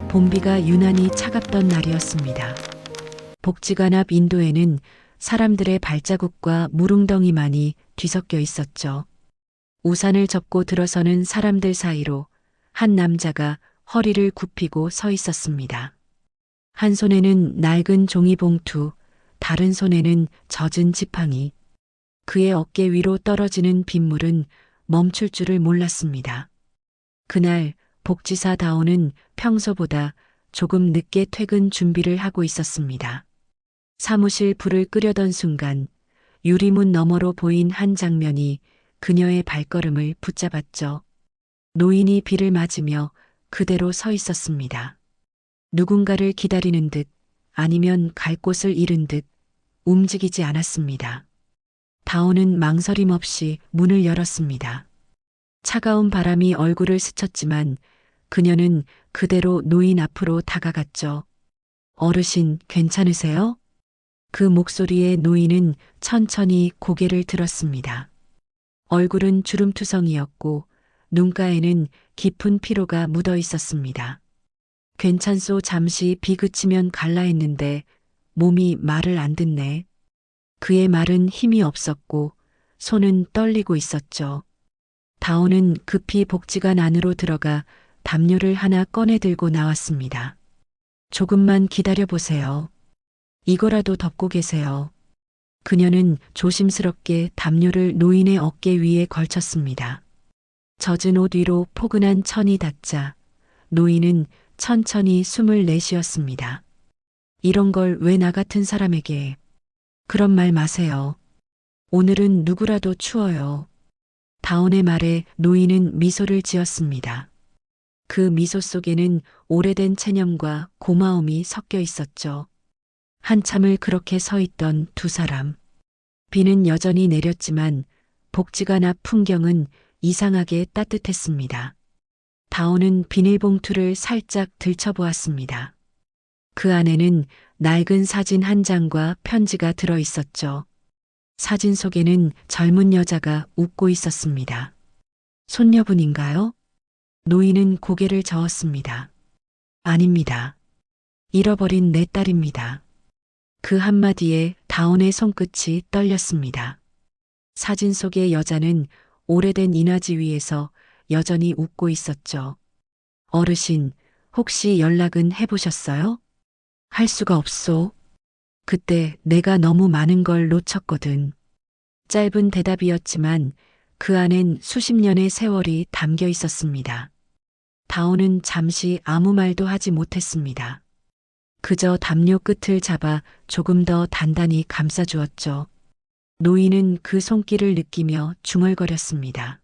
봄비가 유난히 차갑던 날이었습니다. 복지관 앞 인도에는 사람들의 발자국과 무릉덩이만이 뒤섞여 있었죠. 우산을 접고 들어서는 사람들 사이로 한 남자가 허리를 굽히고 서 있었습니다. 한 손에는 낡은 종이봉투, 다른 손에는 젖은 지팡이. 그의 어깨 위로 떨어지는 빗물은 멈출 줄을 몰랐습니다. 그날 복지사 다오는 평소보다 조금 늦게 퇴근 준비를 하고 있었습니다. 사무실 불을 끄려던 순간 유리문 너머로 보인 한 장면이 그녀의 발걸음을 붙잡았죠. 노인이 비를 맞으며 그대로 서 있었습니다. 누군가를 기다리는 듯 아니면 갈 곳을 잃은 듯 움직이지 않았습니다. 다오는 망설임 없이 문을 열었습니다. 차가운 바람이 얼굴을 스쳤지만 그녀는 그대로 노인 앞으로 다가갔죠. 어르신, 괜찮으세요? 그 목소리에 노인은 천천히 고개를 들었습니다. 얼굴은 주름투성이었고 눈가에는 깊은 피로가 묻어 있었습니다. 괜찮소. 잠시 비 그치면 갈라 했는데 몸이 말을 안 듣네. 그의 말은 힘이 없었고 손은 떨리고 있었죠. 다오는 급히 복지관 안으로 들어가 담요를 하나 꺼내 들고 나왔습니다. 조금만 기다려 보세요. 이거라도 덮고 계세요. 그녀는 조심스럽게 담요를 노인의 어깨 위에 걸쳤습니다. 젖은 옷 위로 포근한 천이 닿자 노인은 천천히 숨을 내쉬었습니다. 이런 걸 왜 나 같은 사람에게. 그런 말 마세요. 오늘은 누구라도 추워요. 다온의 말에 노인은 미소를 지었습니다. 그 미소 속에는 오래된 체념과 고마움이 섞여 있었죠. 한참을 그렇게 서 있던 두 사람. 비는 여전히 내렸지만 복지관 앞 풍경은 이상하게 따뜻했습니다. 다온은 비닐봉투를 살짝 들춰보았습니다. 그 안에는 낡은 사진 한 장과 편지가 들어 있었죠. 사진 속에는 젊은 여자가 웃고 있었습니다. 손녀분인가요? 노인은 고개를 저었습니다. 아닙니다. 잃어버린 내 딸입니다. 그 한마디에 다온의 손끝이 떨렸습니다. 사진 속의 여자는 오래된 인화지 위에서 여전히 웃고 있었죠. 어르신, 혹시 연락은 해보셨어요? 할 수가 없소. 그때 내가 너무 많은 걸 놓쳤거든. 짧은 대답이었지만 그 안엔 수십 년의 세월이 담겨 있었습니다. 다오는 잠시 아무 말도 하지 못했습니다. 그저 담요 끝을 잡아 조금 더 단단히 감싸주었죠. 노인은 그 손길을 느끼며 중얼거렸습니다.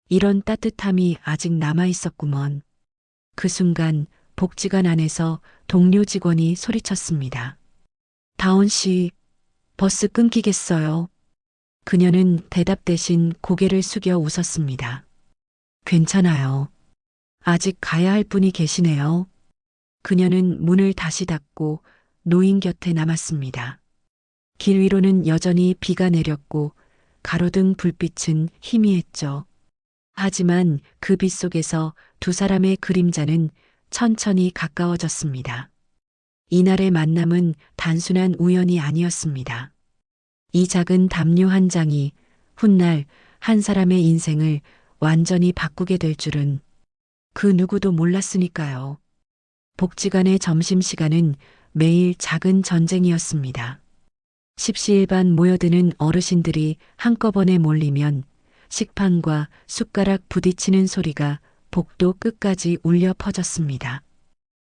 이런 따뜻함이 아직 남아 있었구먼. 그 순간 복지관 안에서 동료 직원이 소리쳤습니다. 다온 씨, 버스 끊기겠어요. 그녀는 대답 대신 고개를 숙여 웃었습니다. 괜찮아요. 아직 가야 할 분이 계시네요. 그녀는 문을 다시 닫고 노인 곁에 남았습니다. 길 위로는 여전히 비가 내렸고 가로등 불빛은 희미했죠. 하지만 그 빛 속에서 두 사람의 그림자는 천천히 가까워졌습니다. 이날의 만남은 단순한 우연이 아니었습니다. 이 작은 담요 한 장이 훗날 한 사람의 인생을 완전히 바꾸게 될 줄은 그 누구도 몰랐으니까요. 복지관의 점심시간은 매일 작은 전쟁이었습니다. 십시일반 모여드는 어르신들이 한꺼번에 몰리면 식판과 숟가락 부딪히는 소리가 복도 끝까지 울려 퍼졌습니다.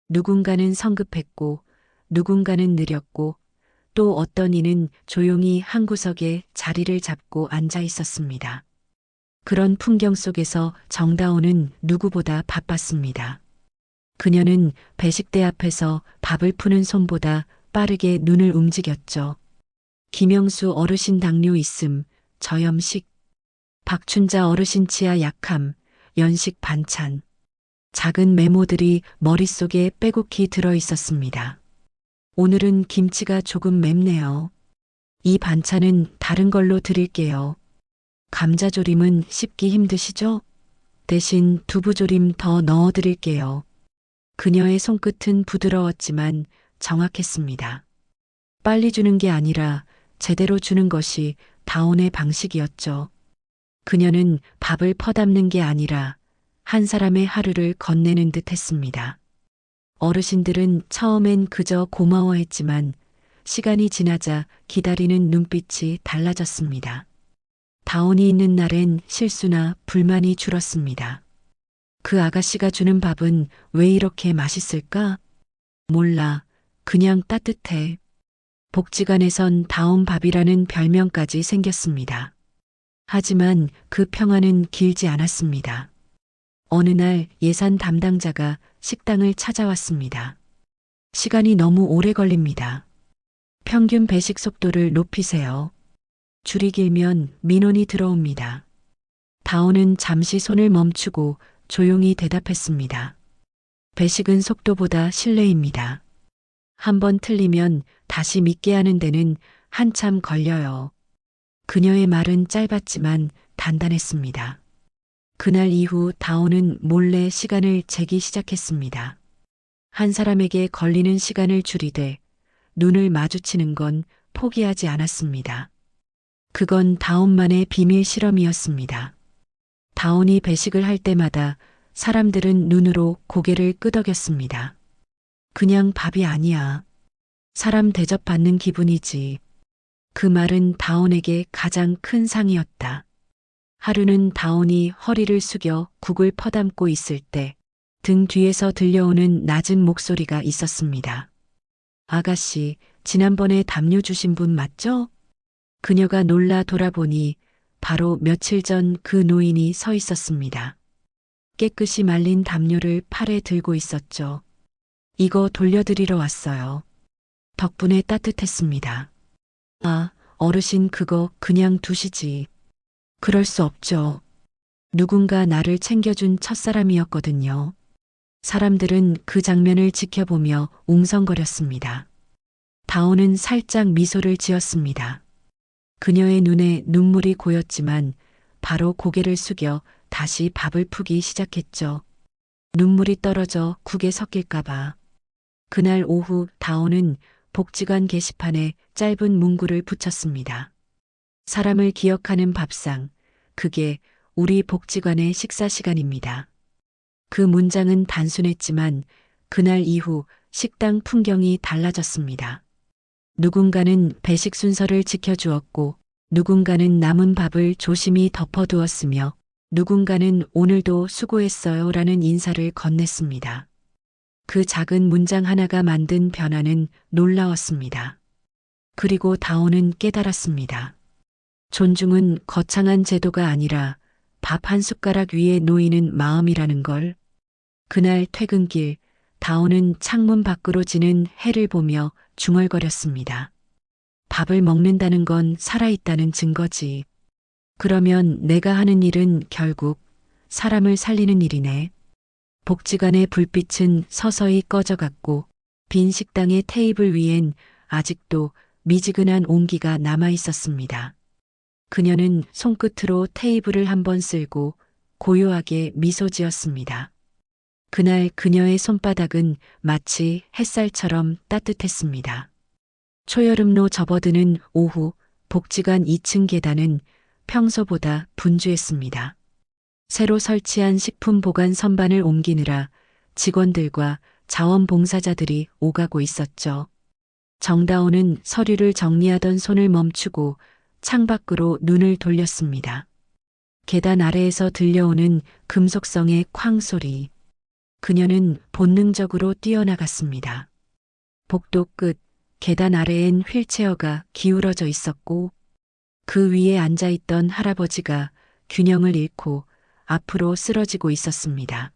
누군가는 성급했고 누군가는 느렸고 또 어떤 이는 조용히 한 구석에 자리를 잡고 앉아 있었습니다. 그런 풍경 속에서 정다오는 누구보다 바빴습니다. 그녀는 배식대 앞에서 밥을 푸는 손보다 빠르게 눈을 움직였죠. 김영수 어르신 당뇨 있음, 저염식, 박춘자 어르신 치아 약함, 연식 반찬. 작은 메모들이 머릿속에 빼곡히 들어 있었습니다. 오늘은 김치가 조금 맵네요. 이 반찬은 다른 걸로 드릴게요. 감자조림은 씹기 힘드시죠? 대신 두부조림 더 넣어 드릴게요. 그녀의 손끝은 부드러웠지만 정확했습니다. 빨리 주는 게 아니라 제대로 주는 것이 다온의 방식이었죠. 그녀는 밥을 퍼담는 게 아니라 한 사람의 하루를 건네는 듯 했습니다. 어르신들은 처음엔 그저 고마워했지만 시간이 지나자 기다리는 눈빛이 달라졌습니다. 다온이 있는 날엔 실수나 불만이 줄었습니다. 그 아가씨가 주는 밥은 왜 이렇게 맛있을까? 몰라. 그냥 따뜻해. 복지관에선 다온 밥이라는 별명까지 생겼습니다. 하지만 그 평화는 길지 않았습니다. 어느 날 예산 담당자가 식당을 찾아왔습니다. 시간이 너무 오래 걸립니다. 평균 배식 속도를 높이세요. 줄이 길면 민원이 들어옵니다. 다온은 잠시 손을 멈추고 조용히 대답했습니다. 배식은 속도보다 신뢰입니다. 한번 틀리면 다시 믿게 하는 데는 한참 걸려요. 그녀의 말은 짧았지만 단단했습니다. 그날 이후 다온은 몰래 시간을 재기 시작했습니다. 한 사람에게 걸리는 시간을 줄이되 눈을 마주치는 건 포기하지 않았습니다. 그건 다온만의 비밀 실험이었습니다. 다온이 배식을 할 때마다 사람들은 눈으로 고개를 끄덕였습니다. 그냥 밥이 아니야. 사람 대접받는 기분이지. 그 말은 다온에게 가장 큰 상이었다. 하루는 다온이 허리를 숙여 국을 퍼담고 있을 때 등 뒤에서 들려오는 낮은 목소리가 있었습니다. 아가씨, 지난번에 담요 주신 분 맞죠? 그녀가 놀라 돌아보니 바로 며칠 전 그 노인이 서 있었습니다. 깨끗이 말린 담요를 팔에 들고 있었죠. 이거 돌려드리러 왔어요. 덕분에 따뜻했습니다. 아, 어르신 그거 그냥 두시지. 그럴 수 없죠. 누군가 나를 챙겨준 첫사람이었거든요. 사람들은 그 장면을 지켜보며 웅성거렸습니다. 다온은 살짝 미소를 지었습니다. 그녀의 눈에 눈물이 고였지만 바로 고개를 숙여 다시 밥을 푸기 시작했죠. 눈물이 떨어져 국에 섞일까봐. 그날 오후 다온은 복지관 게시판에 짧은 문구를 붙였습니다. 사람을 기억하는 밥상, 그게 우리 복지관의 식사 시간입니다. 그 문장은 단순했지만 그날 이후 식당 풍경이 달라졌습니다. 누군가는 배식 순서를 지켜주었고, 누군가는 남은 밥을 조심히 덮어두었으며, 누군가는 오늘도 수고했어요 라는 인사를 건넸습니다. 그 작은 문장 하나가 만든 변화는 놀라웠습니다. 그리고 다온은 깨달았습니다. 존중은 거창한 제도가 아니라 밥 한 숟가락 위에 놓이는 마음이라는 걸. 그날 퇴근길, 다온은 창문 밖으로 지는 해를 보며 중얼거렸습니다. 밥을 먹는다는 건 살아있다는 증거지. 그러면 내가 하는 일은 결국 사람을 살리는 일이네. 복지관의 불빛은 서서히 꺼져갔고 빈 식당의 테이블 위엔 아직도 미지근한 온기가 남아 있었습니다. 그녀는 손끝으로 테이블을 한번 쓸고 고요하게 미소 지었습니다. 그날 그녀의 손바닥은 마치 햇살처럼 따뜻했습니다. 초여름로 접어드는 오후 복지관 2층 계단은 평소보다 분주했습니다. 새로 설치한 식품 보관 선반을 옮기느라 직원들과 자원봉사자들이 오가고 있었죠. 정다온은 서류를 정리하던 손을 멈추고 창밖으로 눈을 돌렸습니다. 계단 아래에서 들려오는 금속성의 쾅 소리. 그녀는 본능적으로 뛰어나갔습니다. 복도 끝 계단 아래엔 휠체어가 기울어져 있었고 그 위에 앉아있던 할아버지가 균형을 잃고 앞으로 쓰러지고 있었습니다.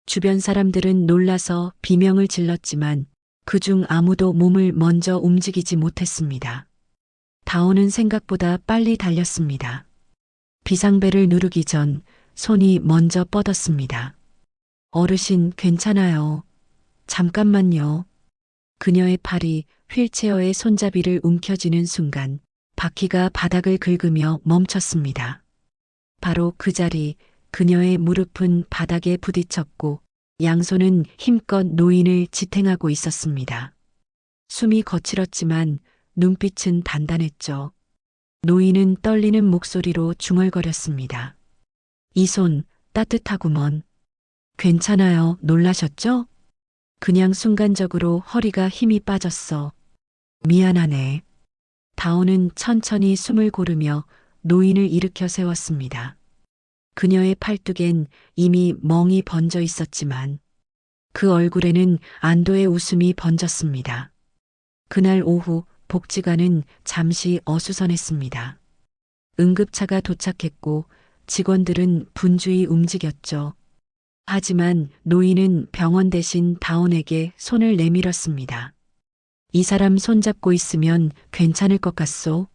주변 사람들은 놀라서 비명을 질렀지만 그중 아무도 몸을 먼저 움직이지 못했습니다. 다온은 생각보다 빨리 달렸습니다. 비상벨을 누르기 전 손이 먼저 뻗었습니다. 어르신 괜찮아요. 잠깐만요. 그녀의 팔이 휠체어의 손잡이를 움켜쥐는 순간 바퀴가 바닥을 긁으며 멈췄습니다. 바로 그 자리 그녀의 무릎은 바닥에 부딪혔고 양손은 힘껏 노인을 지탱하고 있었습니다. 숨이 거칠었지만 눈빛은 단단했죠. 노인은 떨리는 목소리로 중얼거렸습니다. 이 손 따뜻하구먼. 괜찮아요. 놀라셨죠? 그냥 순간적으로 허리가 힘이 빠졌어. 미안하네. 다온은 천천히 숨을 고르며 노인을 일으켜 세웠습니다. 그녀의 팔뚝엔 이미 멍이 번져 있었지만 그 얼굴에는 안도의 웃음이 번졌습니다. 그날 오후 복지관은 잠시 어수선했습니다. 응급차가 도착했고 직원들은 분주히 움직였죠. 하지만 노인은 병원 대신 다온에게 손을 내밀었습니다. 이 사람 손잡고 있으면 괜찮을 것 같소?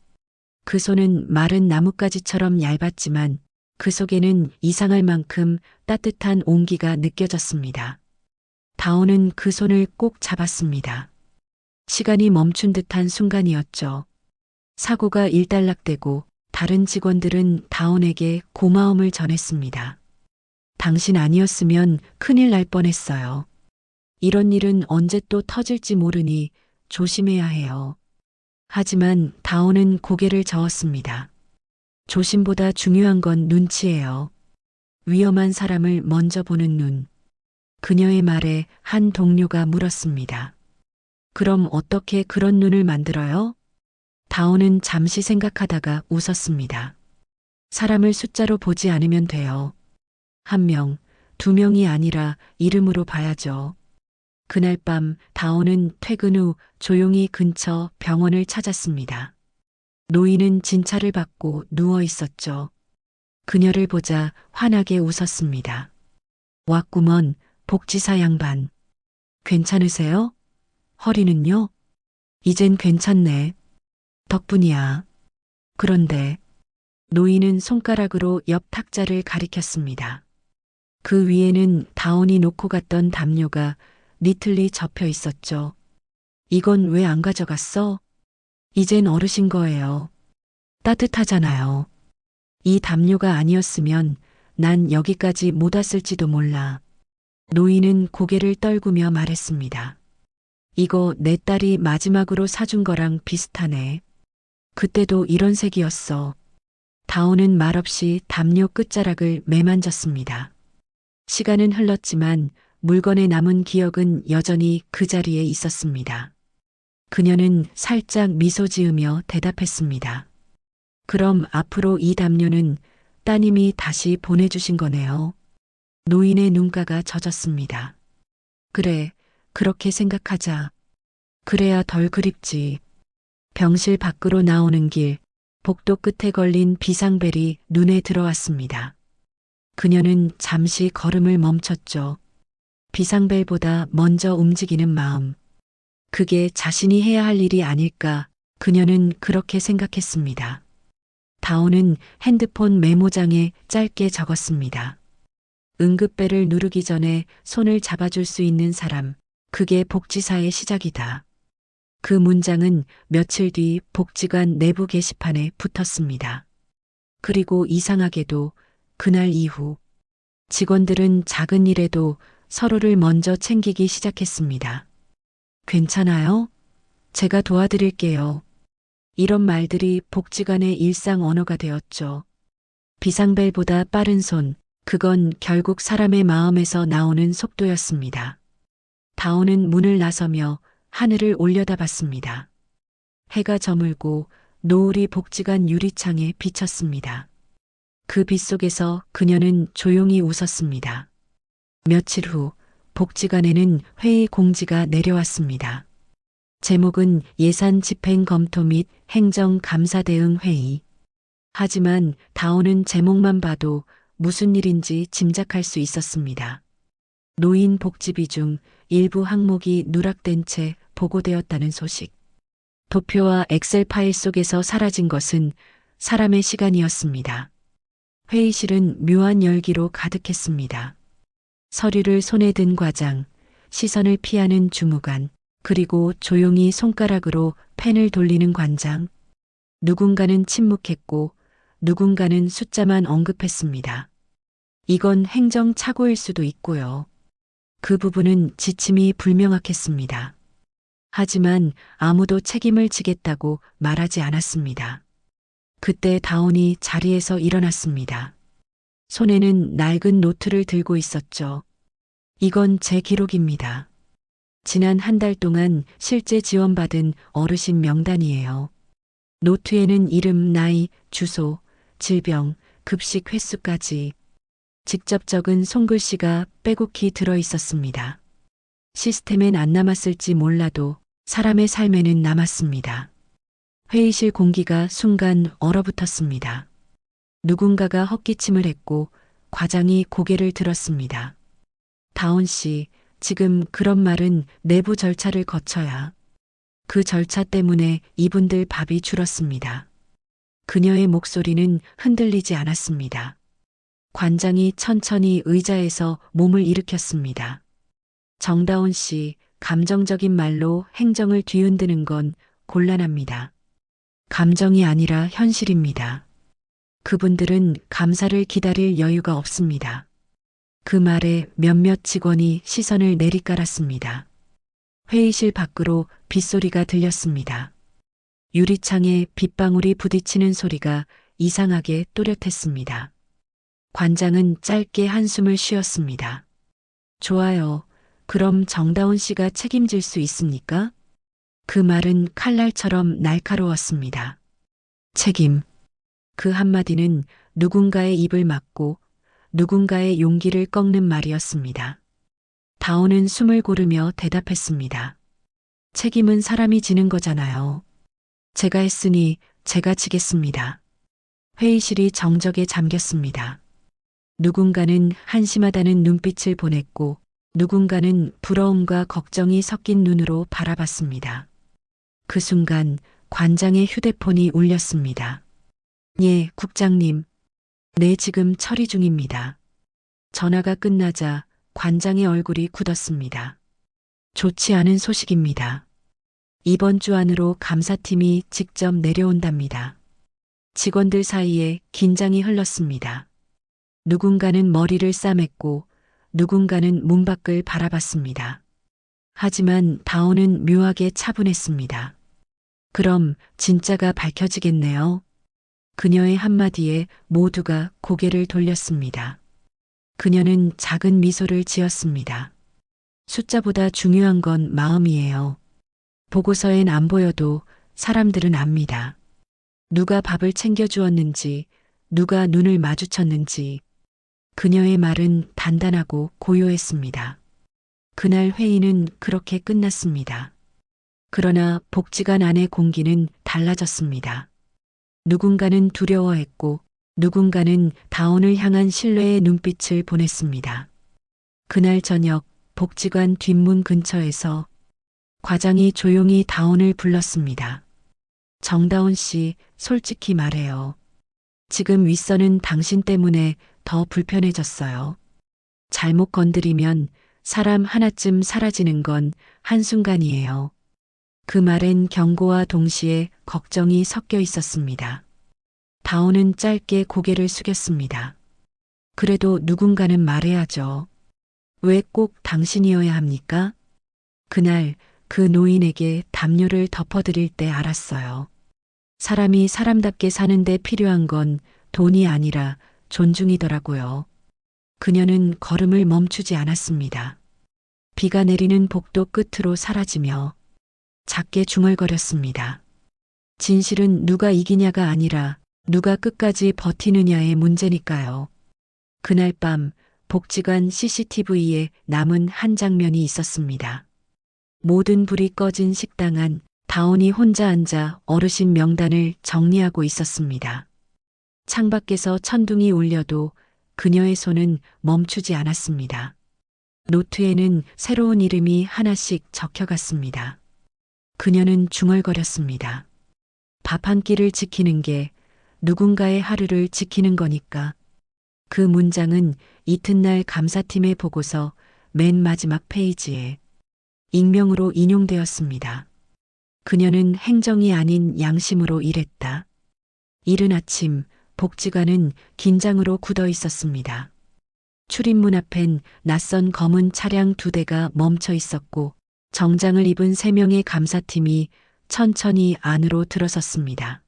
그 손은 마른 나뭇가지처럼 얇았지만 그 속에는 이상할 만큼 따뜻한 온기가 느껴졌습니다. 다온은 그 손을 꼭 잡았습니다. 시간이 멈춘 듯한 순간이었죠. 사고가 일단락되고 다른 직원들은 다온에게 고마움을 전했습니다. 당신 아니었으면 큰일 날 뻔했어요. 이런 일은 언제 또 터질지 모르니 조심해야 해요. 하지만 다온은 고개를 저었습니다. 조심보다 중요한 건 눈치예요. 위험한 사람을 먼저 보는 눈. 그녀의 말에 한 동료가 물었습니다. 그럼 어떻게 그런 눈을 만들어요? 다온은 잠시 생각하다가 웃었습니다. 사람을 숫자로 보지 않으면 돼요. 한 명, 두 명이 아니라 이름으로 봐야죠. 그날 밤 다온은 퇴근 후 조용히 근처 병원을 찾았습니다. 노인은 진찰을 받고 누워 있었죠. 그녀를 보자 환하게 웃었습니다. 왔구먼, 복지사 양반. 괜찮으세요? 허리는요? 이젠 괜찮네. 덕분이야. 그런데 노인은 손가락으로 옆 탁자를 가리켰습니다. 그 위에는 다온이 놓고 갔던 담요가 니틀리 접혀 있었죠. 이건 왜 안 가져갔어? 이젠 어르신 거예요. 따뜻하잖아요. 이 담요가 아니었으면 난 여기까지 못 왔을지도 몰라. 노인은 고개를 떨구며 말했습니다. 이거 내 딸이 마지막으로 사준 거랑 비슷하네. 그때도 이런 색이었어. 다온은 말없이 담요 끝자락을 매만졌습니다. 시간은 흘렀지만 물건에 남은 기억은 여전히 그 자리에 있었습니다. 그녀는 살짝 미소 지으며 대답했습니다. 그럼 앞으로 이 담요는 따님이 다시 보내주신 거네요. 노인의 눈가가 젖었습니다. 그래, 그렇게 생각하자. 그래야 덜 그립지. 병실 밖으로 나오는 길, 복도 끝에 걸린 비상벨이 눈에 들어왔습니다. 그녀는 잠시 걸음을 멈췄죠. 비상벨보다 먼저 움직이는 마음. 그게 자신이 해야 할 일이 아닐까 그녀는 그렇게 생각했습니다. 다온은 핸드폰 메모장에 짧게 적었습니다. 응급벨을 누르기 전에 손을 잡아줄 수 있는 사람, 그게 복지사의 시작이다. 그 문장은 며칠 뒤 복지관 내부 게시판에 붙었습니다. 그리고 이상하게도 그날 이후 직원들은 작은 일에도 서로를 먼저 챙기기 시작했습니다. 괜찮아요? 제가 도와드릴게요. 이런 말들이 복지관의 일상 언어가 되었죠. 비상벨보다 빠른 손, 그건 결국 사람의 마음에서 나오는 속도였습니다. 다온은 문을 나서며 하늘을 올려다봤습니다. 해가 저물고 노을이 복지관 유리창에 비쳤습니다. 그 빛 속에서 그녀는 조용히 웃었습니다. 며칠 후 복지관에는 회의 공지가 내려왔습니다. 제목은 예산 집행 검토 및 행정 감사 대응 회의. 하지만 다온은 제목만 봐도 무슨 일인지 짐작할 수 있었습니다. 노인 복지비 중 일부 항목이 누락된 채 보고되었다는 소식. 도표와 엑셀 파일 속에서 사라진 것은 사람의 시간이었습니다. 회의실은 묘한 열기로 가득했습니다. 서류를 손에 든 과장, 시선을 피하는 주무관, 그리고 조용히 손가락으로 펜을 돌리는 관장. 누군가는 침묵했고 누군가는 숫자만 언급했습니다. 이건 행정 착오일 수도 있고요. 그 부분은 지침이 불명확했습니다. 하지만 아무도 책임을 지겠다고 말하지 않았습니다. 그때 다온이 자리에서 일어났습니다. 손에는 낡은 노트를 들고 있었죠. 이건 제 기록입니다. 지난 한 달 동안 실제 지원받은 어르신 명단이에요. 노트에는 이름, 나이, 주소, 질병, 급식 횟수까지 직접 적은 손글씨가 빼곡히 들어 있었습니다. 시스템엔 안 남았을지 몰라도 사람의 삶에는 남았습니다. 회의실 공기가 순간 얼어붙었습니다. 누군가가 헛기침을 했고 과장이 고개를 들었습니다. 다온 씨, 지금 그런 말은 내부 절차를 거쳐야. 그 절차 때문에 이분들 밥이 줄었습니다. 그녀의 목소리는 흔들리지 않았습니다. 관장이 천천히 의자에서 몸을 일으켰습니다. 정다운 씨, 감정적인 말로 행정을 뒤흔드는 건 곤란합니다. 감정이 아니라 현실입니다. 그분들은 감사를 기다릴 여유가 없습니다. 그 말에 몇몇 직원이 시선을 내리깔았습니다. 회의실 밖으로 빗소리가 들렸습니다. 유리창에 빗방울이 부딪히는 소리가 이상하게 또렷했습니다. 관장은 짧게 한숨을 쉬었습니다. 좋아요. 그럼 정다운 씨가 책임질 수 있습니까? 그 말은 칼날처럼 날카로웠습니다. 책임. 그 한마디는 누군가의 입을 막고 누군가의 용기를 꺾는 말이었습니다. 다온은 숨을 고르며 대답했습니다. 책임은 사람이 지는 거잖아요. 제가 했으니 제가 지겠습니다. 회의실이 정적에 잠겼습니다. 누군가는 한심하다는 눈빛을 보냈고 누군가는 부러움과 걱정이 섞인 눈으로 바라봤습니다. 그 순간 관장의 휴대폰이 울렸습니다. 예, 국장님. 네, 지금 처리 중입니다. 전화가 끝나자 관장의 얼굴이 굳었습니다. 좋지 않은 소식입니다. 이번 주 안으로 감사팀이 직접 내려온답니다. 직원들 사이에 긴장이 흘렀습니다. 누군가는 머리를 싸맸고 누군가는 문 밖을 바라봤습니다. 하지만 다온은 묘하게 차분했습니다. 그럼 진짜가 밝혀지겠네요. 그녀의 한마디에 모두가 고개를 돌렸습니다. 그녀는 작은 미소를 지었습니다. 숫자보다 중요한 건 마음이에요. 보고서엔 안 보여도 사람들은 압니다. 누가 밥을 챙겨주었는지, 누가 눈을 마주쳤는지. 그녀의 말은 단단하고 고요했습니다. 그날 회의는 그렇게 끝났습니다. 그러나 복지관 안의 공기는 달라졌습니다. 누군가는 두려워했고 누군가는 다온을 향한 신뢰의 눈빛을 보냈습니다. 그날 저녁 복지관 뒷문 근처에서 과장이 조용히 다온을 불렀습니다. 정다온 씨, 솔직히 말해요. 지금 윗선은 당신 때문에 더 불편해졌어요. 잘못 건드리면 사람 하나쯤 사라지는 건 한순간이에요. 그 말엔 경고와 동시에 걱정이 섞여 있었습니다. 다온은 짧게 고개를 숙였습니다. 그래도 누군가는 말해야죠. 왜 꼭 당신이어야 합니까? 그날 그 노인에게 담요를 덮어드릴 때 알았어요. 사람이 사람답게 사는데 필요한 건 돈이 아니라 존중이더라고요. 그녀는 걸음을 멈추지 않았습니다. 비가 내리는 복도 끝으로 사라지며 작게 중얼거렸습니다. 진실은 누가 이기냐가 아니라 누가 끝까지 버티느냐의 문제니까요. 그날 밤 복지관 CCTV에 남은 한 장면이 있었습니다. 모든 불이 꺼진 식당 안 다온이 혼자 앉아 어르신 명단을 정리하고 있었습니다. 창밖에서 천둥이 울려도 그녀의 손은 멈추지 않았습니다. 노트에는 새로운 이름이 하나씩 적혀갔습니다. 그녀는 중얼거렸습니다. 밥 한 끼를 지키는 게 누군가의 하루를 지키는 거니까. 그 문장은 이튿날 감사팀의 보고서 맨 마지막 페이지에 익명으로 인용되었습니다. 그녀는 행정이 아닌 양심으로 일했다. 이른 아침 복지관은 긴장으로 굳어 있었습니다. 출입문 앞엔 낯선 검은 차량 2대가 멈춰 있었고 정장을 입은 3명의 감사팀이 천천히 안으로 들어섰습니다.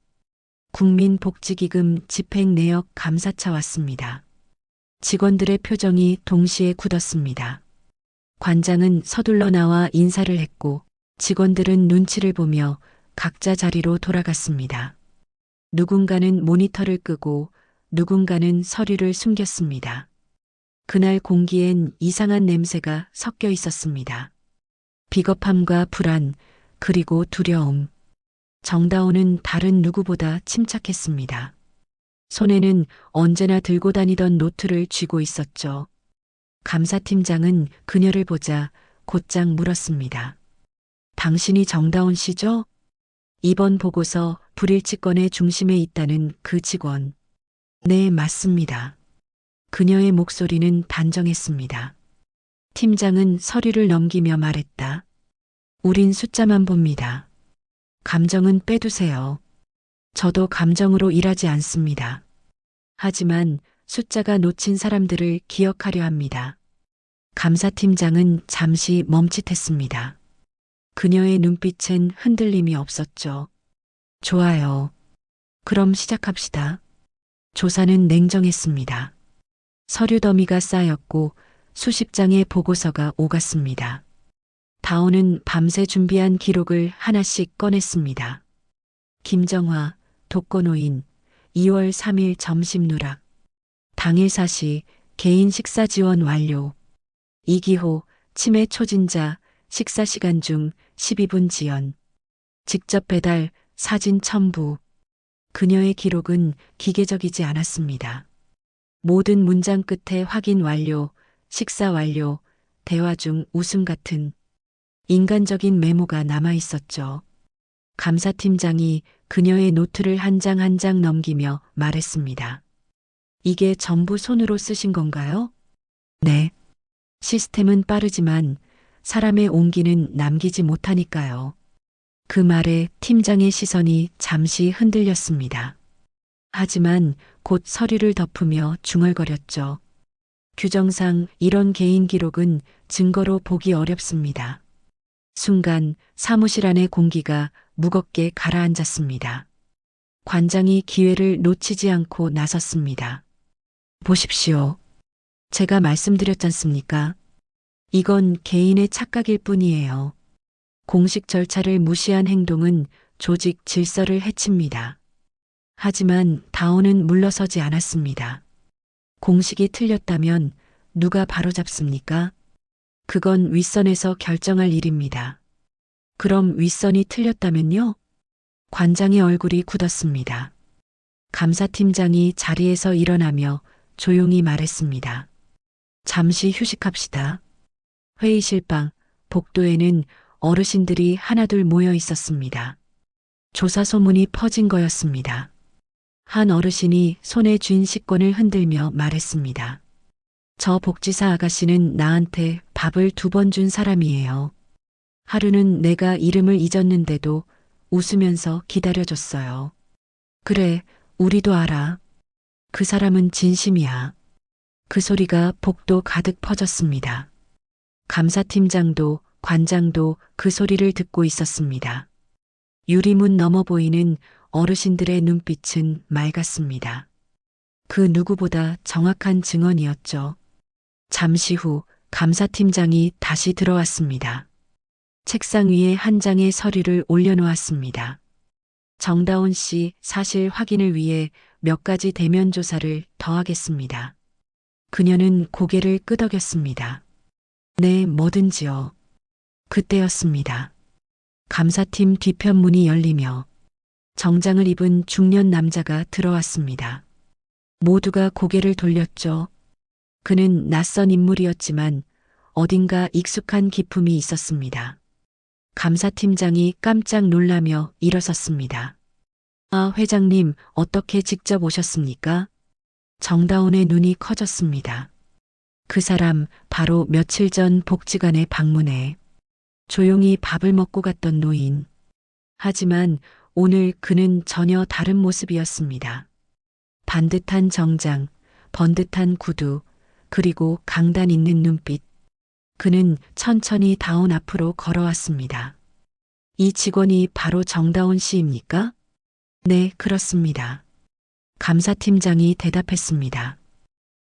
국민복지기금 집행내역 감사차 왔습니다. 직원들의 표정이 동시에 굳었습니다. 관장은 서둘러 나와 인사를 했고 직원들은 눈치를 보며 각자 자리로 돌아갔습니다. 누군가는 모니터를 끄고 누군가는 서류를 숨겼습니다. 그날 공기엔 이상한 냄새가 섞여 있었습니다. 비겁함과 불안, 그리고 두려움. 정다운은 다른 누구보다 침착했습니다. 손에는 언제나 들고 다니던 노트를 쥐고 있었죠. 감사팀장은 그녀를 보자 곧장 물었습니다. 당신이 정다운 씨죠? 이번 보고서 불일치권의 중심에 있다는 그 직원. 네, 맞습니다. 그녀의 목소리는 단정했습니다. 팀장은 서류를 넘기며 말했다. 우린 숫자만 봅니다. 감정은 빼두세요. 저도 감정으로 일하지 않습니다. 하지만 숫자가 놓친 사람들을 기억하려 합니다. 감사팀장은 잠시 멈칫했습니다. 그녀의 눈빛엔 흔들림이 없었죠. 좋아요. 그럼 시작합시다. 조사는 냉정했습니다. 서류 더미가 쌓였고 수십 장의 보고서가 오갔습니다. 다온은 밤새 준비한 기록을 하나씩 꺼냈습니다. 김정화, 독거노인, 2월 3일 점심 누락, 당일 사시, 개인 식사 지원 완료, 이기호, 치매 초진자, 식사 시간 중 12분 지연, 직접 배달, 사진 첨부. 그녀의 기록은 기계적이지 않았습니다. 모든 문장 끝에 확인 완료, 식사 완료, 대화 중 웃음 같은 인간적인 메모가 남아 있었죠. 감사팀장이 그녀의 노트를 한 장 한 장 넘기며 말했습니다. 이게 전부 손으로 쓰신 건가요? 네. 시스템은 빠르지만 사람의 온기는 남기지 못하니까요. 그 말에 팀장의 시선이 잠시 흔들렸습니다. 하지만 곧 서류를 덮으며 중얼거렸죠. 규정상 이런 개인 기록은 증거로 보기 어렵습니다. 순간 사무실 안의 공기가 무겁게 가라앉았습니다. 관장이 기회를 놓치지 않고 나섰습니다. 보십시오. 제가 말씀드렸잖습니까? 이건 개인의 착각일 뿐이에요. 공식 절차를 무시한 행동은 조직 질서를 해칩니다. 하지만 다온은 물러서지 않았습니다. 공식이 틀렸다면 누가 바로잡습니까? 그건 윗선에서 결정할 일입니다. 그럼 윗선이 틀렸다면요? 관장의 얼굴이 굳었습니다. 감사팀장이 자리에서 일어나며 조용히 말했습니다. 잠시 휴식합시다. 회의실 방, 복도에는 어르신들이 하나둘 모여 있었습니다. 조사 소문이 퍼진 거였습니다. 한 어르신이 손에 쥔 식권을 흔들며 말했습니다. 저 복지사 아가씨는 나한테 밥을 2번 준 사람이에요. 하루는 내가 이름을 잊었는데도 웃으면서 기다려줬어요. 그래, 우리도 알아. 그 사람은 진심이야. 그 소리가 복도 가득 퍼졌습니다. 감사팀장도 관장도 그 소리를 듣고 있었습니다. 유리문 너머 보이는 어르신들의 눈빛은 맑았습니다. 그 누구보다 정확한 증언이었죠. 잠시 후 감사팀장이 다시 들어왔습니다. 책상 위에 한 장의 서류를 올려놓았습니다. 정다운 씨 사실 확인을 위해 몇 가지 대면 조사를 더하겠습니다. 그녀는 고개를 끄덕였습니다. 네, 뭐든지요. 그때였습니다. 감사팀 뒤편문이 열리며 정장을 입은 중년 남자가 들어왔습니다. 모두가 고개를 돌렸죠. 그는 낯선 인물이었지만 어딘가 익숙한 기품이 있었습니다. 감사팀장이 깜짝 놀라며 일어섰습니다. 아, 회장님, 어떻게 직접 오셨습니까? 정다운의 눈이 커졌습니다. 그 사람 바로 며칠 전 복지관에 방문해 조용히 밥을 먹고 갔던 노인. 하지만 오늘 그는 전혀 다른 모습이었습니다. 반듯한 정장, 번듯한 구두, 그리고 강단 있는 눈빛. 그는 천천히 다운 앞으로 걸어왔습니다. 이 직원이 바로 정다운 씨입니까? 네, 그렇습니다. 감사팀장이 대답했습니다.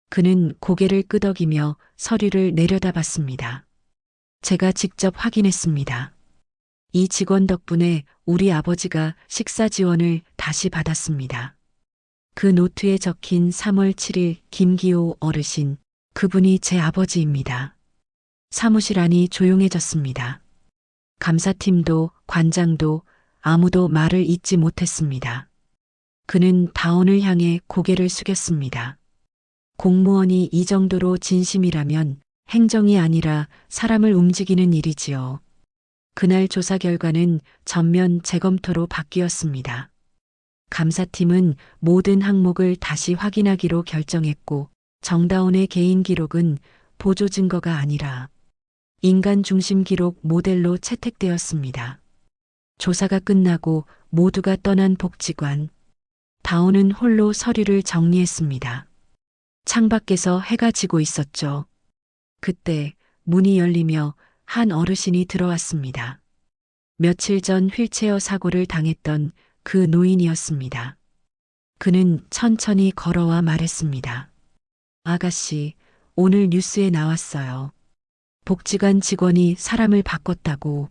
그는 고개를 끄덕이며 서류를 내려다봤습니다. 제가 직접 확인했습니다. 이 직원 덕분에 우리 아버지가 식사 지원을 다시 받았습니다. 그 노트에 적힌 3월 7일 김기호 어르신, 그분이 제 아버지입니다. 사무실 안이 조용해졌습니다. 감사팀도 관장도 아무도 말을 잇지 못했습니다. 그는 다운을 향해 고개를 숙였습니다. 공무원이 이 정도로 진심이라면 행정이 아니라 사람을 움직이는 일이지요. 그날 조사 결과는 전면 재검토로 바뀌었습니다. 감사팀은 모든 항목을 다시 확인하기로 결정했고 정다운의 개인 기록은 보조 증거가 아니라 인간 중심 기록 모델로 채택되었습니다. 조사가 끝나고 모두가 떠난 복지관. 다운은 홀로 서류를 정리했습니다. 창밖에서 해가 지고 있었죠. 그때 문이 열리며 한 어르신이 들어왔습니다. 며칠 전 휠체어 사고를 당했던 그 노인이었습니다. 그는 천천히 걸어와 말했습니다. 아가씨, 오늘 뉴스에 나왔어요. 복지관 직원이 사람을 바꿨다고.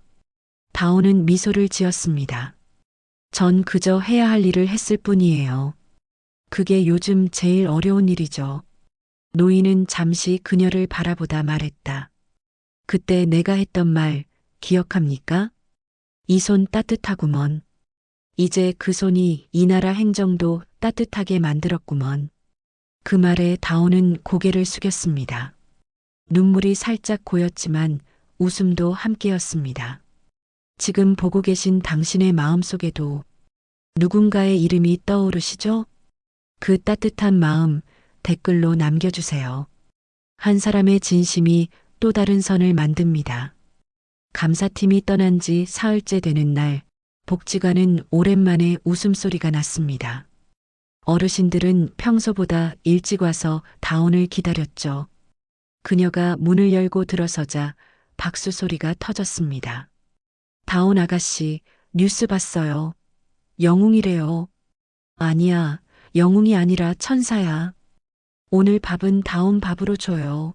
다운은 미소를 지었습니다. 전 그저 해야 할 일을 했을 뿐이에요. 그게 요즘 제일 어려운 일이죠. 노인은 잠시 그녀를 바라보다 말했다. 그때 내가 했던 말 기억합니까? 이 손 따뜻하구먼. 이제 그 손이 이 나라 행정도 따뜻하게 만들었구먼. 그 말에 다운은 고개를 숙였습니다. 눈물이 살짝 고였지만 웃음도 함께였습니다. 지금 보고 계신 당신의 마음속에도 누군가의 이름이 떠오르시죠? 그 따뜻한 마음 댓글로 남겨주세요. 한 사람의 진심이 또 다른 선을 만듭니다. 감사팀이 떠난 지 사흘째 되는 날, 복지관은 오랜만에 웃음소리가 났습니다. 어르신들은 평소보다 일찍 와서 다운을 기다렸죠. 그녀가 문을 열고 들어서자 박수 소리가 터졌습니다. 다운 아가씨, 뉴스 봤어요. 영웅이래요. 아니야, 영웅이 아니라 천사야. 오늘 밥은 다운 밥으로 줘요.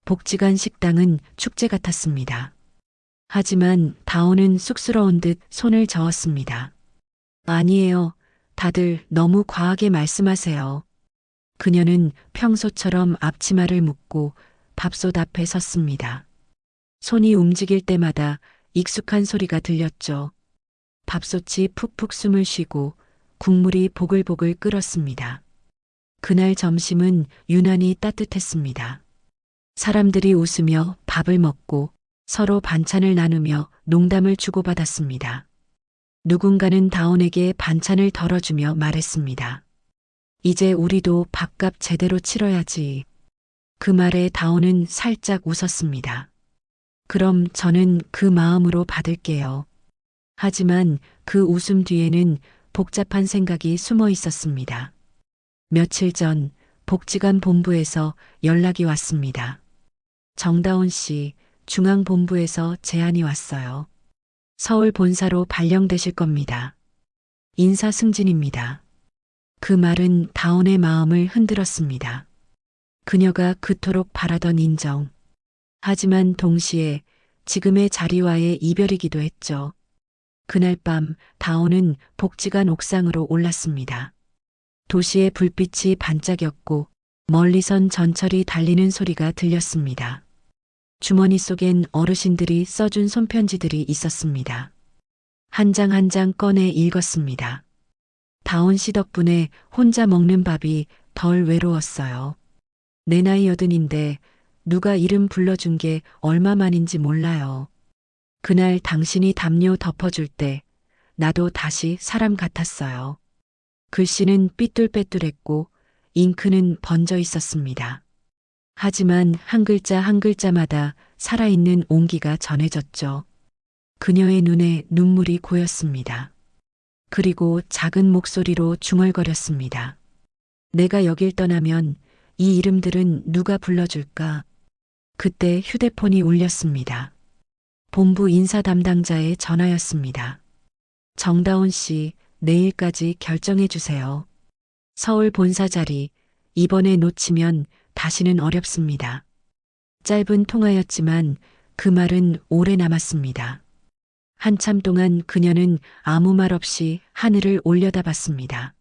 복지관 식당은 축제 같았습니다. 하지만 다운은 쑥스러운 듯 손을 저었습니다. 아니에요. 다들 너무 과하게 말씀하세요. 그녀는 평소처럼 앞치마를 묶고 밥솥 앞에 섰습니다. 손이 움직일 때마다 익숙한 소리가 들렸죠. 밥솥이 푹푹 숨을 쉬고 국물이 보글보글 끓었습니다. 그날 점심은 유난히 따뜻했습니다. 사람들이 웃으며 밥을 먹고 서로 반찬을 나누며 농담을 주고받았습니다. 누군가는 다운에게 반찬을 덜어주며 말했습니다. 이제 우리도 밥값 제대로 치러야지. 그 말에 다운은 살짝 웃었습니다. 그럼 저는 그 마음으로 받을게요. 하지만 그 웃음 뒤에는 복잡한 생각이 숨어 있었습니다. 며칠 전 복지관 본부에서 연락이 왔습니다. 정다운 씨, 중앙본부에서 제안이 왔어요. 서울 본사로 발령되실 겁니다. 인사 승진입니다. 그 말은 다운의 마음을 흔들었습니다. 그녀가 그토록 바라던 인정. 하지만 동시에 지금의 자리와의 이별이기도 했죠. 그날 밤 다운은 복지관 옥상으로 올랐습니다. 도시의 불빛이 반짝였고 멀리선 전철이 달리는 소리가 들렸습니다. 주머니 속엔 어르신들이 써준 손편지들이 있었습니다. 한 장 한 장 꺼내 읽었습니다. 다운 씨 덕분에 혼자 먹는 밥이 덜 외로웠어요. 내 나이 80인데 누가 이름 불러준 게 얼마만인지 몰라요. 그날 당신이 담요 덮어줄 때 나도 다시 사람 같았어요. 글씨는 삐뚤빼뚤했고 잉크는 번져 있었습니다. 하지만 한 글자 한 글자마다 살아있는 온기가 전해졌죠. 그녀의 눈에 눈물이 고였습니다. 그리고 작은 목소리로 중얼거렸습니다. 내가 여길 떠나면 이 이름들은 누가 불러줄까? 그때 휴대폰이 울렸습니다. 본부 인사 담당자의 전화였습니다. 정다운 씨, 내일까지 결정해 주세요. 서울 본사 자리, 이번에 놓치면 다시는 어렵습니다. 짧은 통화였지만 그 말은 오래 남았습니다. 한참 동안 그녀는 아무 말 없이 하늘을 올려다봤습니다.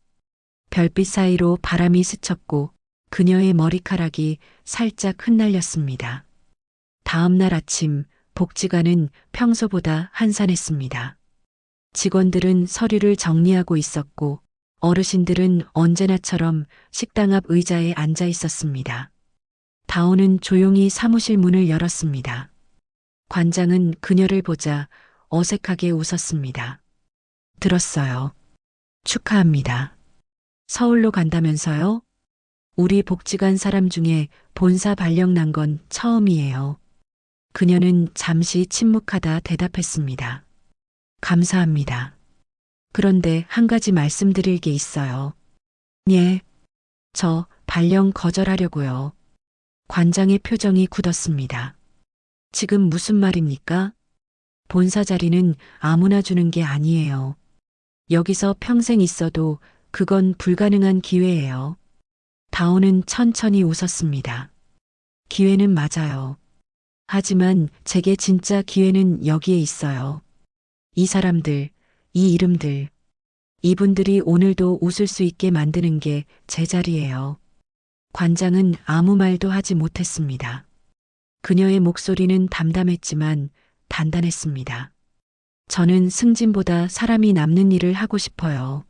별빛 사이로 바람이 스쳤고 그녀의 머리카락이 살짝 흩날렸습니다. 다음 날 아침 복지관은 평소보다 한산했습니다. 직원들은 서류를 정리하고 있었고 어르신들은 언제나처럼 식당 앞 의자에 앉아 있었습니다. 다온은 조용히 사무실 문을 열었습니다. 관장은 그녀를 보자 어색하게 웃었습니다. 들었어요. 축하합니다. 서울로 간다면서요? 우리 복지관 사람 중에 본사 발령 난 건 처음이에요. 그녀는 잠시 침묵하다 대답했습니다. 감사합니다. 그런데 한 가지 말씀드릴 게 있어요. 예, 저 발령 거절하려고요. 관장의 표정이 굳었습니다. 지금 무슨 말입니까? 본사 자리는 아무나 주는 게 아니에요. 여기서 평생 있어도 그건 불가능한 기회예요. 다온은 천천히 웃었습니다. 기회는 맞아요. 하지만 제게 진짜 기회는 여기에 있어요. 이 사람들, 이 이름들, 이분들이 오늘도 웃을 수 있게 만드는 게 제 자리예요. 관장은 아무 말도 하지 못했습니다. 그녀의 목소리는 담담했지만 단단했습니다. 저는 승진보다 사람이 남는 일을 하고 싶어요.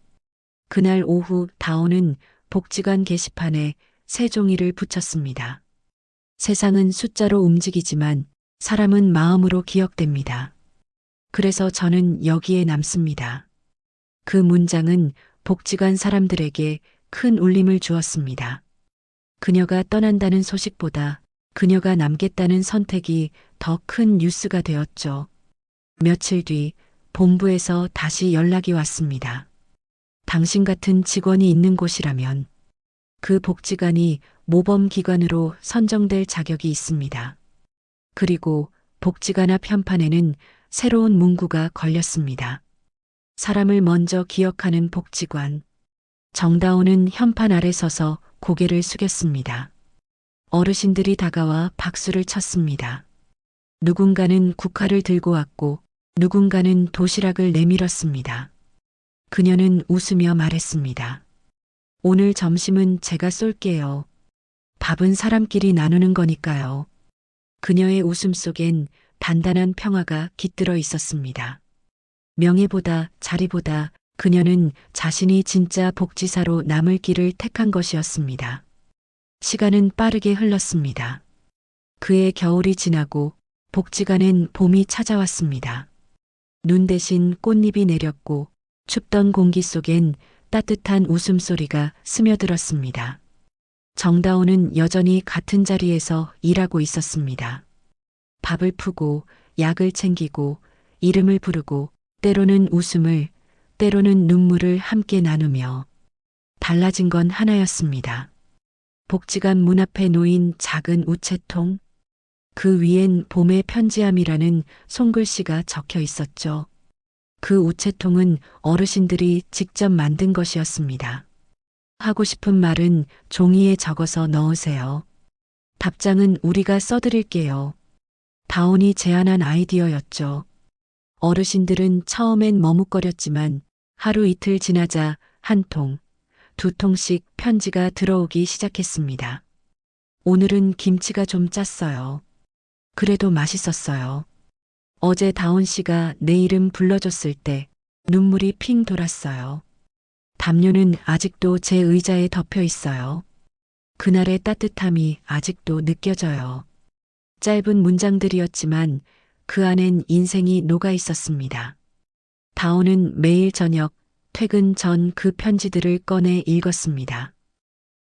그날 오후 다온은 복지관 게시판에 새 종이를 붙였습니다. 세상은 숫자로 움직이지만 사람은 마음으로 기억됩니다. 그래서 저는 여기에 남습니다. 그 문장은 복지관 사람들에게 큰 울림을 주었습니다. 그녀가 떠난다는 소식보다 그녀가 남겠다는 선택이 더 큰 뉴스가 되었죠. 며칠 뒤 본부에서 다시 연락이 왔습니다. 당신 같은 직원이 있는 곳이라면 그 복지관이 모범기관으로 선정될 자격이 있습니다. 그리고 복지관 앞 현판에는 새로운 문구가 걸렸습니다. 사람을 먼저 기억하는 복지관. 정다운은 현판 아래 서서 고개를 숙였습니다. 어르신들이 다가와 박수를 쳤습니다. 누군가는 국화를 들고 왔고 누군가는 도시락을 내밀었습니다. 그녀는 웃으며 말했습니다. 오늘 점심은 제가 쏠게요. 밥은 사람끼리 나누는 거니까요. 그녀의 웃음 속엔 단단한 평화가 깃들어 있었습니다. 명예보다 자리보다 그녀는 자신이 진짜 복지사로 남을 길을 택한 것이었습니다. 시간은 빠르게 흘렀습니다. 그의 겨울이 지나고 복지관엔 봄이 찾아왔습니다. 눈 대신 꽃잎이 내렸고 춥던 공기 속엔 따뜻한 웃음소리가 스며들었습니다. 정다운은 여전히 같은 자리에서 일하고 있었습니다. 밥을 푸고 약을 챙기고 이름을 부르고 때로는 웃음을 때로는 눈물을 함께 나누며 달라진 건 하나였습니다. 복지관 문 앞에 놓인 작은 우체통, 그 위엔 봄의 편지함이라는 손글씨가 적혀 있었죠. 그 우체통은 어르신들이 직접 만든 것이었습니다. 하고 싶은 말은 종이에 적어서 넣으세요. 답장은 우리가 써드릴게요. 다온이 제안한 아이디어였죠. 어르신들은 처음엔 머뭇거렸지만 하루 이틀 지나자 한 통, 두 통씩 편지가 들어오기 시작했습니다. 오늘은 김치가 좀 짰어요. 그래도 맛있었어요. 어제 다온 씨가 내 이름 불러줬을 때 눈물이 핑 돌았어요. 담요는 아직도 제 의자에 덮여 있어요. 그날의 따뜻함이 아직도 느껴져요. 짧은 문장들이었지만 그 안엔 인생이 녹아 있었습니다. 다온은 매일 저녁 퇴근 전 그 편지들을 꺼내 읽었습니다.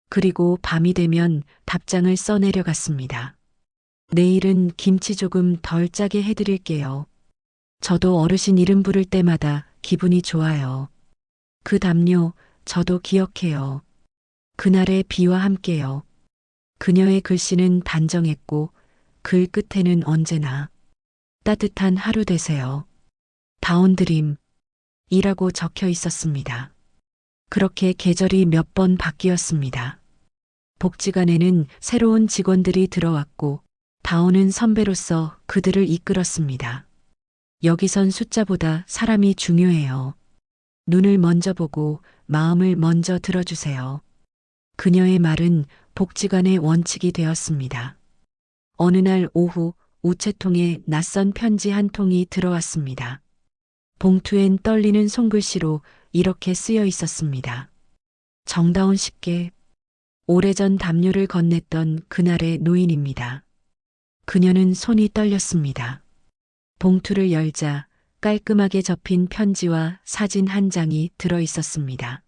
그리고 밤이 되면 답장을 써내려갔습니다. 내일은 김치 조금 덜 짜게 해드릴게요. 저도 어르신 이름 부를 때마다 기분이 좋아요. 그 담요 저도 기억해요. 그날의 비와 함께요. 그녀의 글씨는 단정했고 글 끝에는 언제나 따뜻한 하루 되세요. 다운드림 이라고 적혀 있었습니다. 그렇게 계절이 몇 번 바뀌었습니다. 복지관에는 새로운 직원들이 들어왔고 다운은 선배로서 그들을 이끌었습니다. 여기선 숫자보다 사람이 중요해요. 눈을 먼저 보고 마음을 먼저 들어주세요. 그녀의 말은 복지관의 원칙이 되었습니다. 어느 날 오후 우체통에 낯선 편지 한 통이 들어왔습니다. 봉투엔 떨리는 손글씨로 이렇게 쓰여 있었습니다. 정다운 씨께 오래전 담요를 건넸던 그날의 노인입니다. 그녀는 손이 떨렸습니다. 봉투를 열자 깔끔하게 접힌 편지와 사진 한 장이 들어 있었습니다.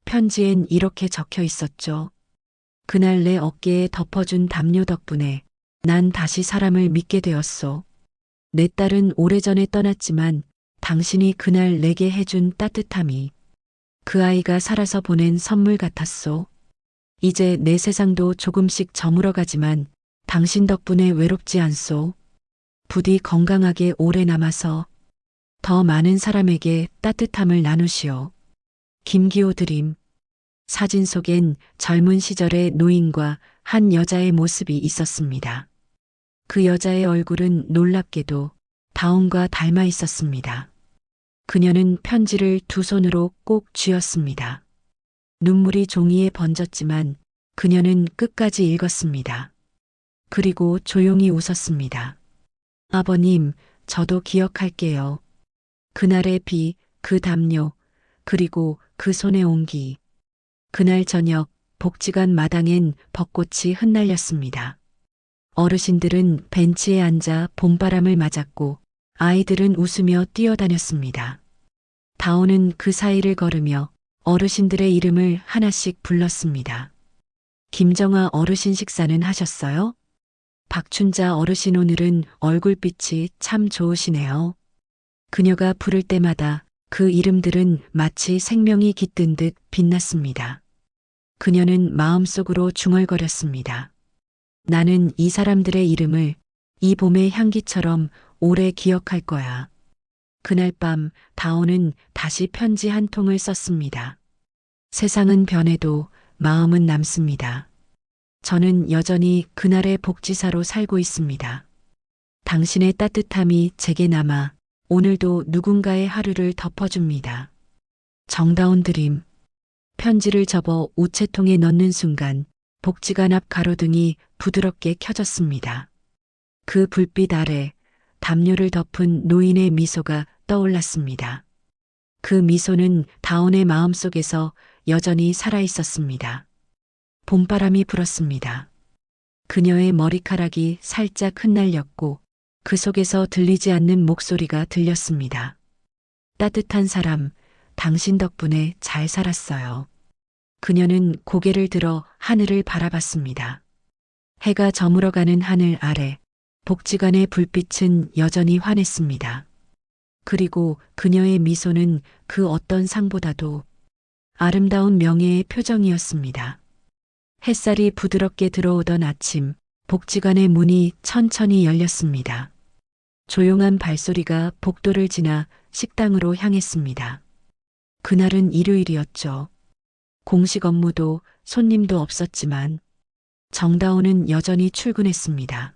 편지엔 이렇게 적혀 있었죠. 그날 내 어깨에 덮어준 담요 덕분에 난 다시 사람을 믿게 되었소. 내 딸은 오래전에 떠났지만 당신이 그날 내게 해준 따뜻함이 그 아이가 살아서 보낸 선물 같았소. 이제 내 세상도 조금씩 저물어가지만 당신 덕분에 외롭지 않소. 부디 건강하게 오래 남아서 더 많은 사람에게 따뜻함을 나누시오. 김기호 드림. 사진 속엔 젊은 시절의 노인과 한 여자의 모습이 있었습니다. 그 여자의 얼굴은 놀랍게도 다운과 닮아 있었습니다. 그녀는 편지를 두 손으로 꼭 쥐었습니다. 눈물이 종이에 번졌지만 그녀는 끝까지 읽었습니다. 그리고 조용히 웃었습니다. 아버님, 저도 기억할게요. 그날의 비, 그 담요, 그리고 그 손의 온기. 그날 저녁 복지관 마당엔 벚꽃이 흩날렸습니다. 어르신들은 벤치에 앉아 봄바람을 맞았고 아이들은 웃으며 뛰어다녔습니다. 다온은 그 사이를 걸으며 어르신들의 이름을 하나씩 불렀습니다. 김정아 어르신 식사는 하셨어요? 박춘자 어르신 오늘은 얼굴빛이 참 좋으시네요. 그녀가 부를 때마다 그 이름들은 마치 생명이 깃든 듯 빛났습니다. 그녀는 마음속으로 중얼거렸습니다. 나는 이 사람들의 이름을 이 봄의 향기처럼 오래 기억할 거야. 그날 밤 다온은 다시 편지 한 통을 썼습니다. 세상은 변해도 마음은 남습니다. 저는 여전히 그날의 복지사로 살고 있습니다. 당신의 따뜻함이 제게 남아 오늘도 누군가의 하루를 덮어줍니다. 정다운 드림. 편지를 접어 우체통에 넣는 순간 복지관 앞 가로등이 부드럽게 켜졌습니다. 그 불빛 아래 담요를 덮은 노인의 미소가 떠올랐습니다. 그 미소는 다온의 마음속에서 여전히 살아 있었습니다. 봄바람이 불었습니다. 그녀의 머리카락이 살짝 흩날렸고 그 속에서 들리지 않는 목소리가 들렸습니다. 따뜻한 사람, 당신 덕분에 잘 살았어요. 그녀는 고개를 들어 하늘을 바라봤습니다. 해가 저물어가는 하늘 아래 복지관의 불빛은 여전히 환했습니다. 그리고 그녀의 미소는 그 어떤 상보다도 아름다운 명예의 표정이었습니다. 햇살이 부드럽게 들어오던 아침, 복지관의 문이 천천히 열렸습니다. 조용한 발소리가 복도를 지나 식당으로 향했습니다. 그날은 일요일이었죠. 공식 업무도 손님도 없었지만 정다운은 여전히 출근했습니다.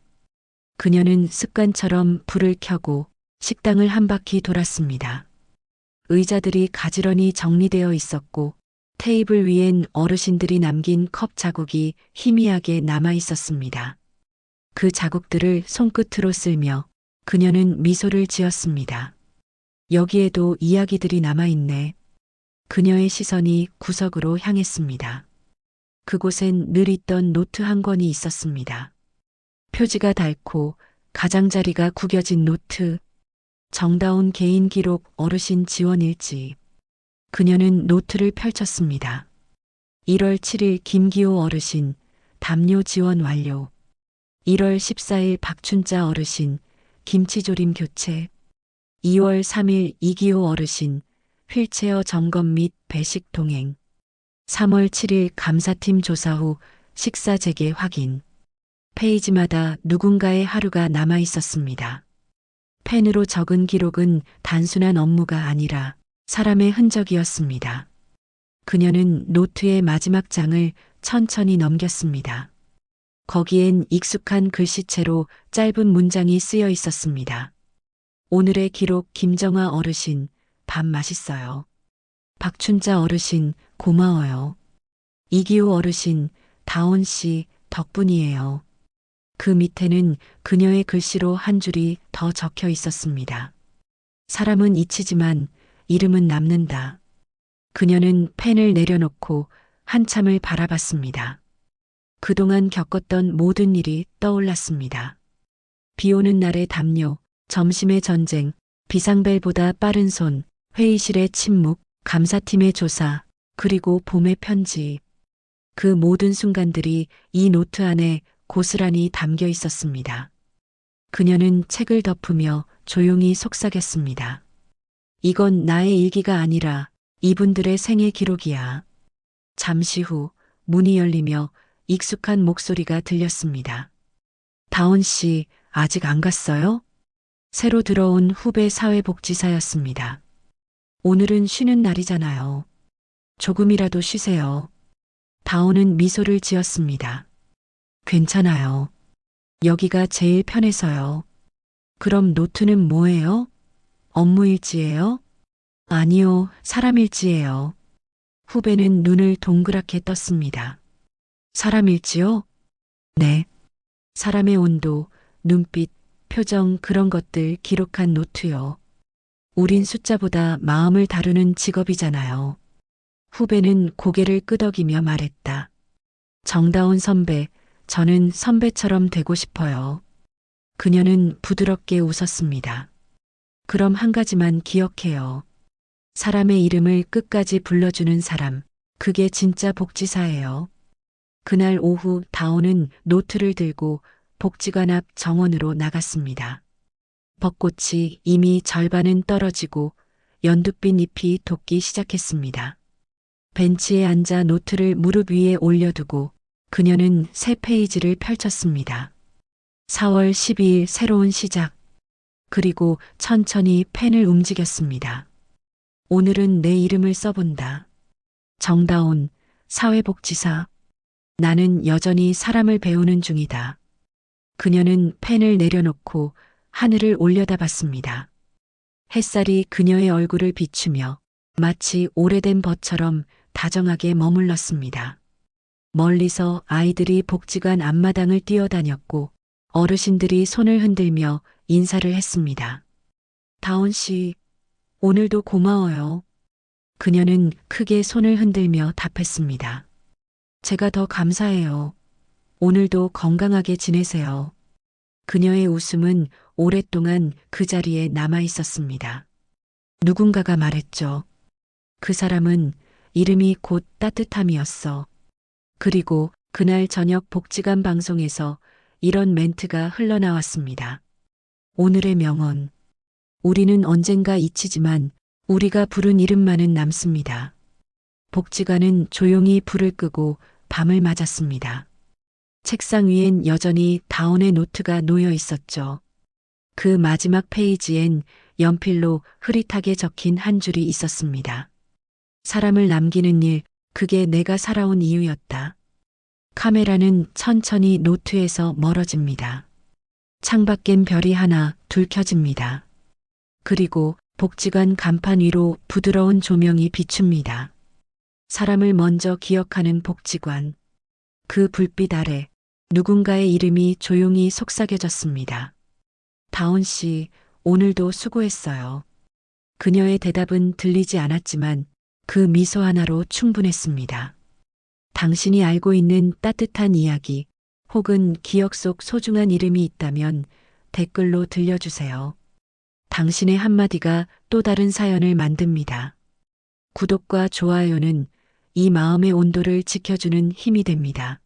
그녀는 습관처럼 불을 켜고 식당을 한 바퀴 돌았습니다. 의자들이 가지런히 정리되어 있었고 테이블 위엔 어르신들이 남긴 컵 자국이 희미하게 남아 있었습니다. 그 자국들을 손끝으로 쓸며 그녀는 미소를 지었습니다. 여기에도 이야기들이 남아있네. 그녀의 시선이 구석으로 향했습니다. 그곳엔 늘 있던 노트 한 권이 있었습니다. 표지가 닳고 가장자리가 구겨진 노트. 정다운 개인 기록 어르신 지원 일지. 그녀는 노트를 펼쳤습니다. 1월 7일 김기호 어르신, 담요 지원 완료. 1월 14일 박춘자 어르신, 김치조림 교체. 2월 3일 이기호 어르신, 휠체어 점검 및 배식 동행. 3월 7일 감사팀 조사 후 식사 재개 확인. 페이지마다 누군가의 하루가 남아 있었습니다. 펜으로 적은 기록은 단순한 업무가 아니라 사람의 흔적이었습니다. 그녀는 노트의 마지막 장을 천천히 넘겼습니다. 거기엔 익숙한 글씨체로 짧은 문장이 쓰여 있었습니다. 오늘의 기록 김정아 어르신, 밥 맛있어요. 박춘자 어르신, 고마워요. 이기호 어르신, 다온 씨, 덕분이에요. 그 밑에는 그녀의 글씨로 한 줄이 더 적혀 있었습니다. 사람은 잊히지만 이름은 남는다. 그녀는 펜을 내려놓고 한참을 바라봤습니다. 그동안 겪었던 모든 일이 떠올랐습니다. 비 오는 날의 담요, 점심의 전쟁, 비상벨보다 빠른 손, 회의실의 침묵, 감사팀의 조사, 그리고 봄의 편지. 그 모든 순간들이 이 노트 안에 고스란히 담겨 있었습니다. 그녀는 책을 덮으며 조용히 속삭였습니다. 이건 나의 일기가 아니라 이분들의 생애 기록이야. 잠시 후 문이 열리며 익숙한 목소리가 들렸습니다. 다온 씨, 아직 안 갔어요? 새로 들어온 후배 사회복지사였습니다. 오늘은 쉬는 날이잖아요. 조금이라도 쉬세요. 다온은 미소를 지었습니다. 괜찮아요. 여기가 제일 편해서요. 그럼 노트는 뭐예요? 업무 일지예요? 아니요, 사람 일지예요. 후배는 눈을 동그랗게 떴습니다. 사람 일지요? 네. 사람의 온도, 눈빛, 표정 그런 것들 기록한 노트요. 우린 숫자보다 마음을 다루는 직업이잖아요. 후배는 고개를 끄덕이며 말했다. 정다운 선배, 저는 선배처럼 되고 싶어요. 그녀는 부드럽게 웃었습니다. 그럼 한 가지만 기억해요. 사람의 이름을 끝까지 불러주는 사람, 그게 진짜 복지사예요. 그날 오후 다온은 노트를 들고 복지관 앞 정원으로 나갔습니다. 벚꽃이 이미 절반은 떨어지고 연두빛 잎이 돋기 시작했습니다. 벤치에 앉아 노트를 무릎 위에 올려두고 그녀는 새 페이지를 펼쳤습니다. 4월 12일 새로운 시작. 그리고 천천히 펜을 움직였습니다. 오늘은 내 이름을 써본다. 정다온, 사회복지사. 나는 여전히 사람을 배우는 중이다. 그녀는 펜을 내려놓고 하늘을 올려다봤습니다. 햇살이 그녀의 얼굴을 비추며 마치 오래된 벗처럼 다정하게 머물렀습니다. 멀리서 아이들이 복지관 앞마당을 뛰어다녔고 어르신들이 손을 흔들며 인사를 했습니다. 다온 씨, 오늘도 고마워요. 그녀는 크게 손을 흔들며 답했습니다. 제가 더 감사해요. 오늘도 건강하게 지내세요. 그녀의 웃음은 오랫동안 그 자리에 남아 있었습니다. 누군가가 말했죠. 그 사람은 이름이 곧 따뜻함이었어. 그리고 그날 저녁 복지관 방송에서 이런 멘트가 흘러나왔습니다. 오늘의 명언. 우리는 언젠가 잊히지만 우리가 부른 이름만은 남습니다. 복지관은 조용히 불을 끄고 밤을 맞았습니다. 책상 위엔 여전히 다온의 노트가 놓여 있었죠. 그 마지막 페이지엔 연필로 흐릿하게 적힌 한 줄이 있었습니다. 사람을 남기는 일, 그게 내가 살아온 이유였다. 카메라는 천천히 노트에서 멀어집니다. 창밖엔 별이 하나, 둘 켜집니다. 그리고 복지관 간판 위로 부드러운 조명이 비춥니다. 사람을 먼저 기억하는 복지관. 그 불빛 아래 누군가의 이름이 조용히 속삭여졌습니다. 다온 씨, 오늘도 수고했어요. 그녀의 대답은 들리지 않았지만 그 미소 하나로 충분했습니다. 당신이 알고 있는 따뜻한 이야기 혹은 기억 속 소중한 이름이 있다면 댓글로 들려주세요. 당신의 한마디가 또 다른 사연을 만듭니다. 구독과 좋아요는 이 마음의 온도를 지켜주는 힘이 됩니다.